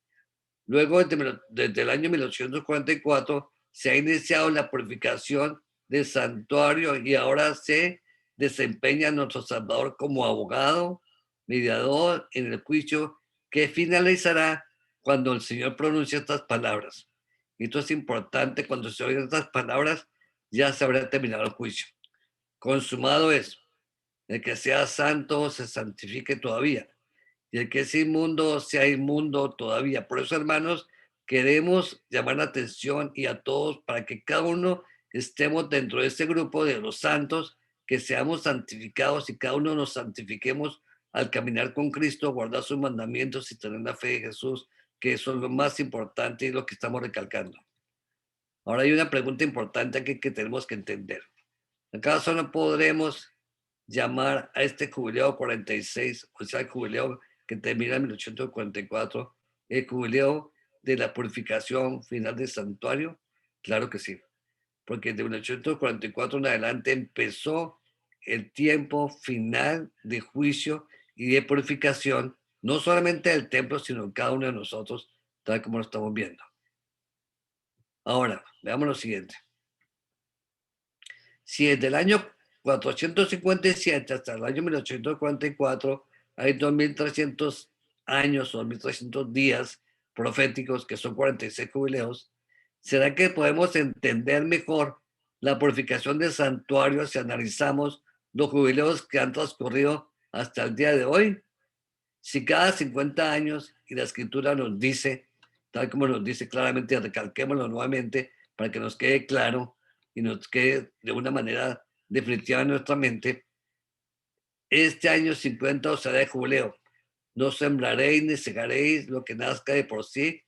Luego, desde el año 1844, se ha iniciado la purificación del santuario y ahora se desempeña nuestro Salvador como abogado, mediador en el juicio que finalizará cuando el Señor pronuncie estas palabras. Y esto es importante, cuando se oyen estas palabras, ya se habrá terminado el juicio. Consumado es. El que sea santo se santifique todavía. Y el que es inmundo sea inmundo todavía. Por eso, hermanos, queremos llamar la atención y a todos para que cada uno estemos dentro de este grupo de los santos, que seamos santificados y cada uno nos santifiquemos al caminar con Cristo, guardar sus mandamientos y tener la fe de Jesús, que eso es lo más importante y lo que estamos recalcando. Ahora hay una pregunta importante aquí que tenemos que entender. ¿Acaso no podremos llamar a este jubileo 46, o sea, el jubileo que termina en 1844, el jubileo de la purificación final del santuario? Claro que sí, porque de 1844 en adelante empezó el tiempo final de juicio y de purificación, no solamente del templo, sino en cada uno de nosotros, tal como lo estamos viendo. Ahora, veamos lo siguiente. Si desde el año 457 hasta el año 1844 hay 2300 años o 2300 días proféticos, que son 46 jubileos, ¿será que podemos entender mejor la purificación del santuario si analizamos los jubileos que han transcurrido hasta el día de hoy? Si cada 50 años, y la escritura nos dice, tal como nos dice claramente, recalquémoslo nuevamente para que nos quede claro y nos quede de una manera definitiva en nuestra mente, este año 50 os será de jubileo. No sembraréis ni segaréis lo que nazca de por sí,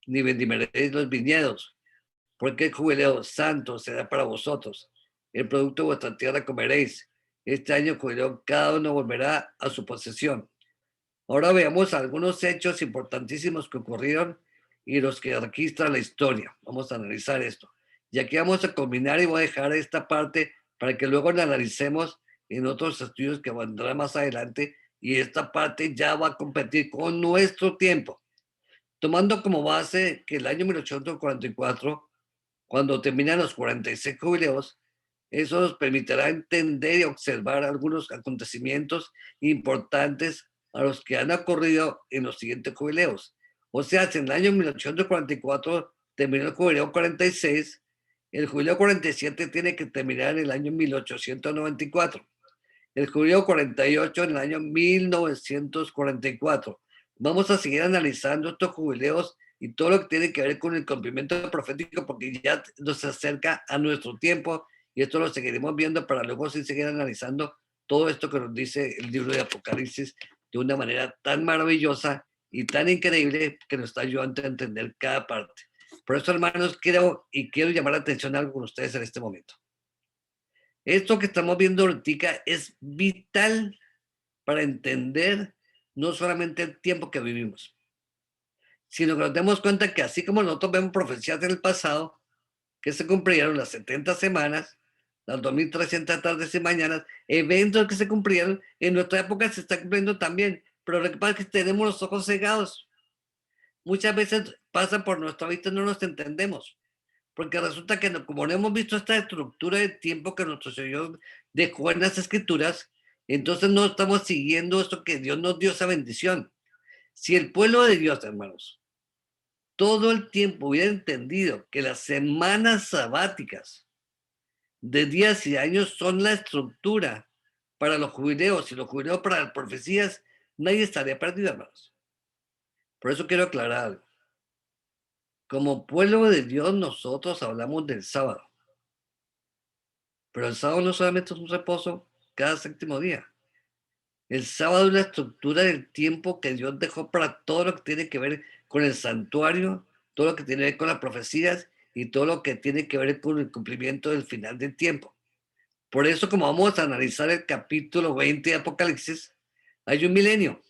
ni vendimaréis los viñedos, porque el jubileo santo será para vosotros. El producto de vuestra tierra comeréis. Este año jubileo cada uno volverá a su posesión. Ahora veamos algunos hechos importantísimos que ocurrieron y los que registra la historia. Vamos a analizar esto. Y aquí vamos a combinar y voy a dejar esta parte para que luego la analicemos en otros estudios que vendrán más adelante y esta parte ya va a competir con nuestro tiempo. Tomando como base que el año 1844, cuando terminan los 46 jubileos, eso nos permitirá entender y observar algunos acontecimientos importantes a los que han ocurrido en los siguientes jubileos. O sea, si en el año 1844 terminó el jubileo 46, el jubileo 47 tiene que terminar en el año 1894, el jubileo 48 en el año 1944. Vamos a seguir analizando estos jubileos y todo lo que tiene que ver con el cumplimiento profético, porque ya nos acerca a nuestro tiempo y esto lo seguiremos viendo para luego seguir analizando todo esto que nos dice el libro de Apocalipsis de una manera tan maravillosa y tan increíble que nos está ayudando a entender cada parte. Por eso, hermanos, quiero llamar la atención a algo con ustedes en este momento. Esto que estamos viendo ahorita es vital para entender no solamente el tiempo que vivimos, sino que nos demos cuenta que así como nosotros vemos profecías del pasado, que se cumplieron las 70 semanas, las 2300 tardes y mañanas, eventos que se cumplieron, en nuestra época se está cumpliendo también, pero lo que pasa es que tenemos los ojos cegados. Muchas veces pasa por nuestra vista y no nos entendemos, porque resulta que como no hemos visto esta estructura de tiempo que nuestro Señor dejó en las Escrituras, Entonces no estamos siguiendo esto que Dios nos dio esa bendición. Si el pueblo de Dios, hermanos, todo el tiempo hubiera entendido que las semanas sabáticas de días y años son la estructura para los jubileos y los jubileos para las profecías, nadie estaría perdido, hermanos. Por eso quiero aclarar algo. Como pueblo de Dios, nosotros hablamos del sábado. Pero el sábado no solamente es un reposo cada séptimo día. El sábado es la estructura del tiempo que Dios dejó para todo lo que tiene que ver con el santuario, todo lo que tiene que ver con las profecías y todo lo que tiene que ver con el cumplimiento del final del tiempo. Por eso, como vamos a analizar el capítulo 20 de Apocalipsis, hay un milenio.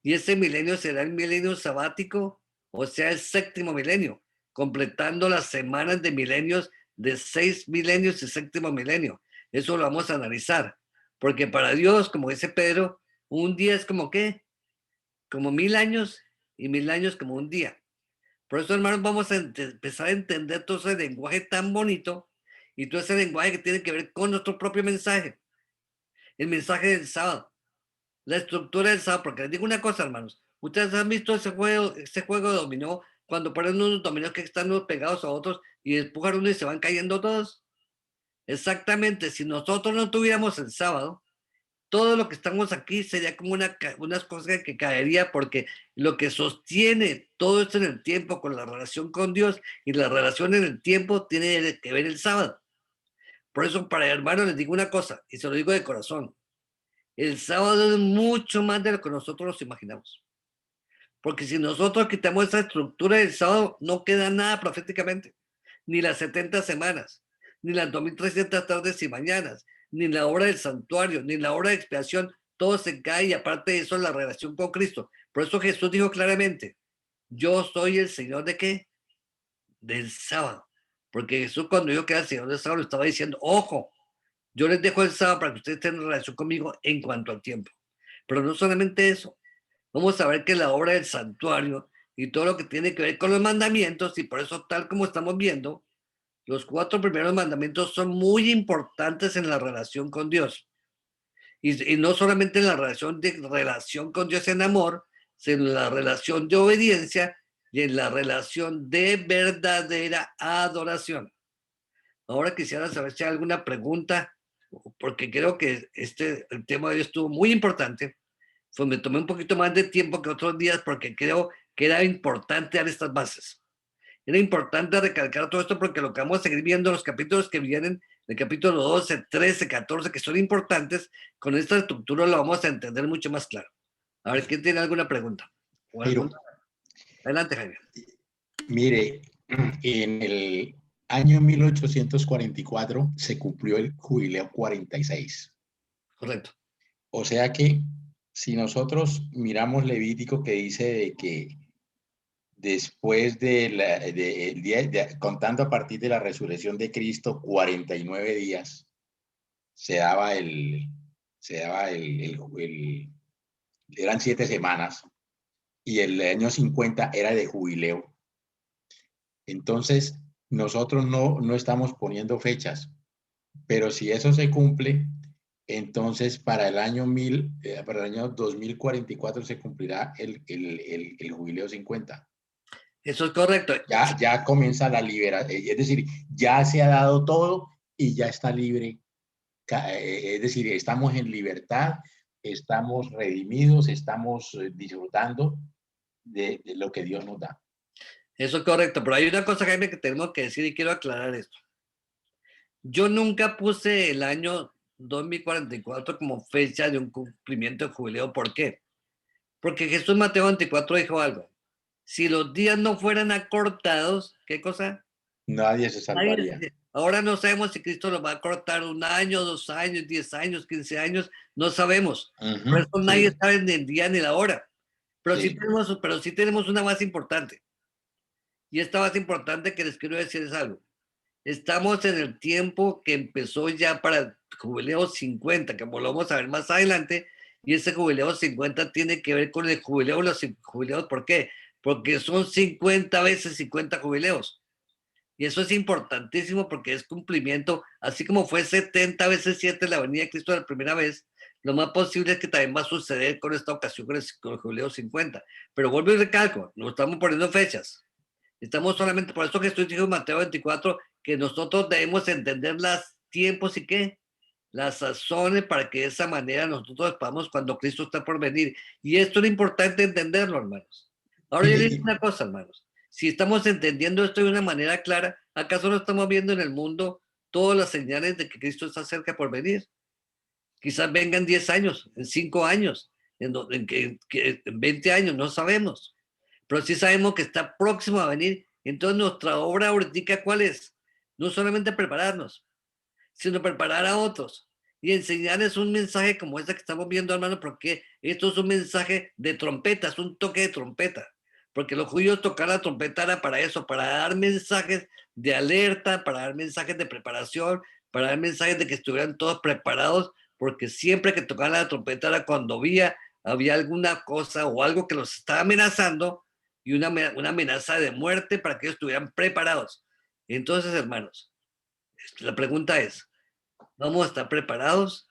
Y ese milenio será el milenio sabático, o sea, el séptimo milenio, completando las semanas de milenios de 6 milenios y séptimo milenio. Eso lo vamos a analizar. Porque para Dios, como dice Pedro, un día es como qué? Como 1000 años y 1000 años como un día. Por eso, hermanos, vamos a empezar a entender todo ese lenguaje tan bonito y todo ese lenguaje que tiene que ver con nuestro propio mensaje. El mensaje del sábado, la estructura del sábado, porque les digo una cosa, hermanos. Ustedes han visto ese juego de dominó, cuando ponen unos dominós que están unos pegados a otros y empujan uno y se van cayendo todos. Exactamente, si nosotros no tuviéramos el sábado, todo lo que estamos aquí sería como unas cosas que caería, porque lo que sostiene todo esto en el tiempo con la relación con Dios y la relación en el tiempo tiene que ver el sábado. Por eso, para hermanos, les digo una cosa, y se lo digo de corazón. El sábado es mucho más de lo que nosotros nos imaginamos. Porque si nosotros quitamos esa estructura del sábado, no queda nada proféticamente. Ni las 70 semanas, ni las 2300 tardes y mañanas, ni la hora del santuario, ni la hora de expiación. Todo se cae y aparte de eso, la relación con Cristo. Por eso Jesús dijo claramente, yo soy el Señor de qué? Del sábado. Porque Jesús cuando dijo que era el Señor del sábado, estaba diciendo, ojo, yo les dejo el sábado para que ustedes tengan relación conmigo en cuanto al tiempo. Pero no solamente eso. Vamos a ver que la obra del santuario y todo lo que tiene que ver con los mandamientos, y por eso tal como estamos viendo, los 4 primeros mandamientos son muy importantes en la relación con Dios. Y no solamente en la relación con Dios en amor, sino en la relación de obediencia y en la relación de verdadera adoración. Ahora quisiera saber si hay alguna pregunta, porque creo que el tema de hoy estuvo muy importante. Pues me tomé un poquito más de tiempo que otros días porque creo que era importante dar estas bases. Era importante recalcar todo esto porque lo que vamos a seguir viendo en los capítulos que vienen, el capítulo 12, 13, 14, que son importantes, con esta estructura lo vamos a entender mucho más claro. A ver, ¿quién tiene alguna pregunta? ¿O Pero, alguna? Adelante, Jaime. mire, en el año 1844 se cumplió el jubileo 46. Correcto. O sea que si nosotros miramos Levítico que dice de que después contando a partir de la resurrección de Cristo, 49 días, se daba eran 7 semanas, y el año 50 era de jubileo. Entonces, nosotros no estamos poniendo fechas, pero si eso se cumple, entonces para el año 2044 se cumplirá el jubileo 50. Eso es correcto. Ya comienza la liberación, es decir, ya se ha dado todo y ya está libre. Es decir, estamos en libertad, estamos redimidos, estamos disfrutando de lo que Dios nos da. Eso es correcto, pero hay una cosa, Jaime, que tenemos que decir y quiero aclarar esto. Yo nunca puse el año 2044 como fecha de un cumplimiento de jubileo. ¿Por qué? Porque Jesús Mateo 24 dijo algo. Si los días no fueran acortados, ¿qué cosa? Nadie se salvaría. Ahora no sabemos si Cristo lo va a cortar 1 año, 2 años, 10 años, 15 años, no sabemos. Por eso nadie Sí, sabe ni el día ni la hora. Pero sí. sí tenemos una base importante. Y esta base importante que les quiero decir es algo. Estamos en el tiempo que empezó ya para el jubileo 50, que lo vamos a ver más adelante, y ese jubileo 50 tiene que ver con el jubileo, los jubileos, ¿por qué? Porque son 50 veces 50 jubileos. Y eso es importantísimo porque es cumplimiento, así como fue 70 veces 7 la venida de Cristo la primera vez, Lo más posible es que también va a suceder con esta ocasión con el jubileo 50. Pero vuelvo y recalco, no estamos poniendo fechas. Estamos solamente, por eso que estoy diciendo en Mateo 24, que nosotros debemos entender los tiempos y qué, las sazones para que de esa manera nosotros sepamos cuando Cristo está por venir. Y esto es importante entenderlo, hermanos. Ahora yo les digo una cosa, hermanos. Si estamos entendiendo esto de una manera clara, ¿acaso no estamos viendo en el mundo todas las señales de que Cristo está cerca por venir? Quizás vengan 10 años, en 5 años, en 20 años, no sabemos. Pero sí sabemos que está próximo a venir. Entonces nuestra obra ahorita, ¿cuál es? No solamente prepararnos, sino preparar a otros y enseñarles un mensaje como este que estamos viendo, hermano, porque esto es un mensaje de trompeta, es un toque de trompeta. Porque los judíos tocar la trompeta era para eso, para dar mensajes de alerta, para dar mensajes de preparación, para dar mensajes de que estuvieran todos preparados, porque siempre que tocaban la trompeta era cuando había alguna cosa o algo que los estaba amenazando y una amenaza de muerte para que ellos estuvieran preparados. Entonces, hermanos, la pregunta es, ¿vamos a estar preparados?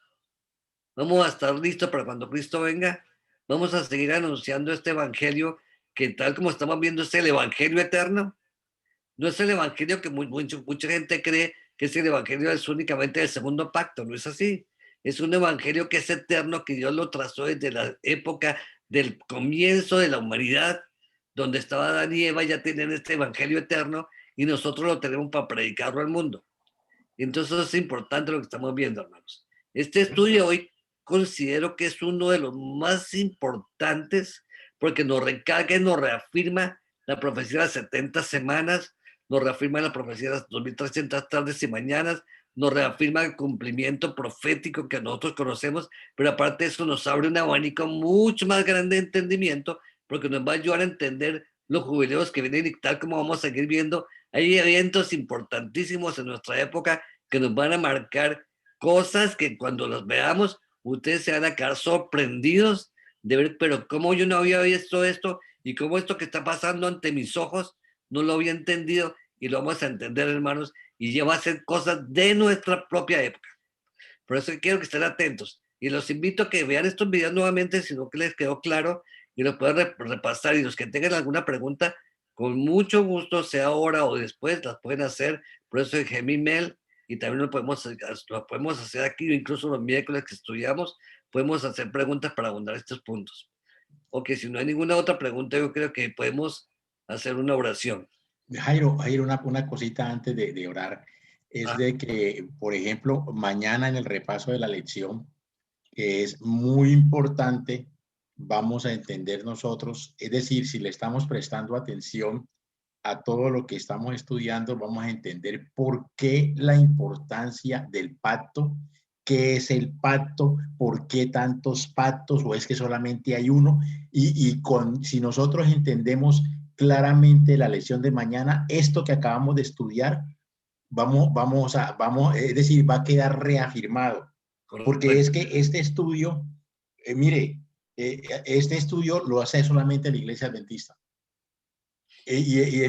¿Vamos a estar listos para cuando Cristo venga? ¿Vamos a seguir anunciando este evangelio que tal como estamos viendo es el evangelio eterno? No es el evangelio que mucha gente cree que es el evangelio es únicamente del segundo pacto, no es así. Es un evangelio que es eterno, que Dios lo trazó desde la época del comienzo de la humanidad, donde estaba Adán y Eva, ya tenían este evangelio eterno y nosotros lo tenemos para predicarlo al mundo. Entonces es importante lo que estamos viendo, hermanos. Este estudio hoy considero que es uno de los más importantes porque nos recarga y nos reafirma la profecía de las 70 semanas, nos reafirma la profecía de las 2300 tardes y mañanas, nos reafirma el cumplimiento profético que nosotros conocemos, pero aparte de eso nos abre un abanico mucho más grande de entendimiento porque nos va a ayudar a entender los jubileos que vienen y tal como vamos a seguir viendo. Hay eventos importantísimos en nuestra época que nos van a marcar cosas que cuando los veamos, ustedes se van a quedar sorprendidos de ver, pero cómo yo no había visto esto y cómo esto que está pasando ante mis ojos no lo había entendido y lo vamos a entender, hermanos, y ya va a ser cosas de nuestra propia época. Por eso quiero que estén atentos y los invito a que vean estos videos nuevamente si no que les quedó claro y los puedan repasar y los que tengan alguna pregunta, con mucho gusto, sea ahora o después, las pueden hacer. Por eso dejé mi email y también lo podemos hacer aquí, incluso los miércoles que estudiamos, podemos hacer preguntas para abundar estos puntos. Ok, si no hay ninguna otra pregunta, yo creo que podemos hacer una oración. Jairo, una cosita antes de orar, es Ah, de que, por ejemplo, mañana en el repaso de la lección, que es muy importante, vamos a entender nosotros, es decir, si le estamos prestando atención a todo lo que estamos estudiando, vamos a entender por qué la importancia del pacto, qué es el pacto, por qué tantos pactos, o es que solamente hay uno, si nosotros entendemos claramente la lección de mañana, esto que acabamos de estudiar, es decir, va a quedar reafirmado, porque es correcto. que este estudio, mire, este estudio lo hace solamente la Iglesia Adventista.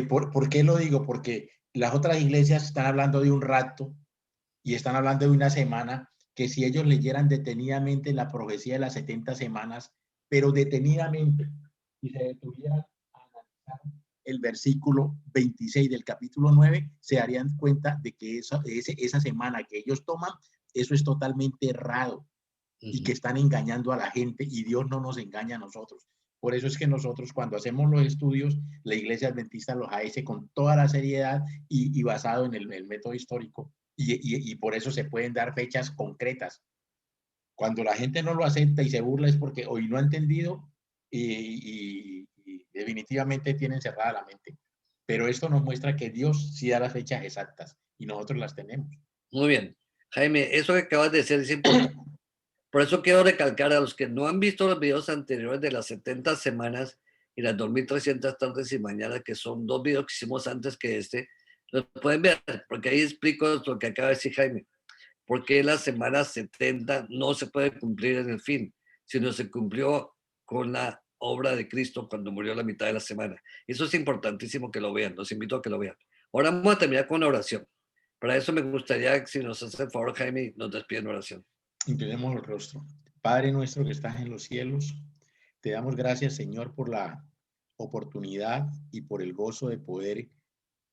¿Por qué lo digo? Porque las otras iglesias están hablando de un rato y están hablando de una semana, que si ellos leyeran detenidamente la profecía de las 70 semanas, pero detenidamente, y se detuvieran a analizar el versículo 26 del capítulo 9, se darían cuenta de que esa semana que ellos toman, eso es totalmente errado y que están engañando a la gente y Dios no nos engaña a nosotros. Por eso es que nosotros cuando hacemos los estudios, la Iglesia Adventista los hace con toda la seriedad y basado en el método histórico y por eso se pueden dar fechas concretas. Cuando la gente no lo acepta y se burla es porque hoy no ha entendido y definitivamente tienen cerrada la mente. Pero esto nos muestra que Dios sí da las fechas exactas y nosotros las tenemos. Muy bien. Jaime, eso que acabas de decir es importante. Por eso quiero recalcar a los que no han visto los videos anteriores de las 70 semanas y las 2300 tardes y mañanas, que son dos videos que hicimos antes que este, los pueden ver, porque ahí explico lo que acaba de decir Jaime. Por qué la semana 70 no se puede cumplir en el fin, sino se cumplió con la obra de Cristo cuando murió la mitad de la semana. Eso es importantísimo que lo vean, los invito a que lo vean. Ahora vamos a terminar con una oración. Para eso me gustaría, si nos hace el favor, Jaime, nos despiden oración. Inclinemos el rostro. Padre nuestro que estás en los cielos, te damos gracias, Señor, por la oportunidad y por el gozo de poder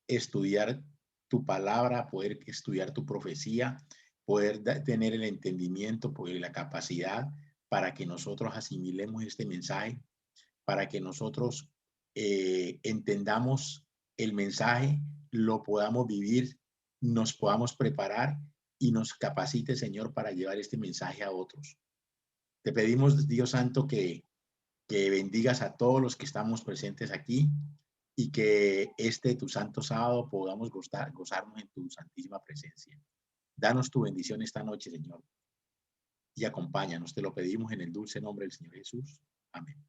estudiar tu palabra, poder estudiar tu profecía, poder tener el entendimiento, poder la capacidad para que nosotros asimilemos este mensaje, para que nosotros entendamos el mensaje, lo podamos vivir, nos podamos preparar y nos capacite, Señor, para llevar este mensaje a otros. Te pedimos, Dios Santo, que bendigas a todos los que estamos presentes aquí y que este tu santo sábado podamos gozarnos en tu santísima presencia. Danos tu bendición esta noche, Señor, y acompáñanos. Te lo pedimos en el dulce nombre del Señor Jesús. Amén.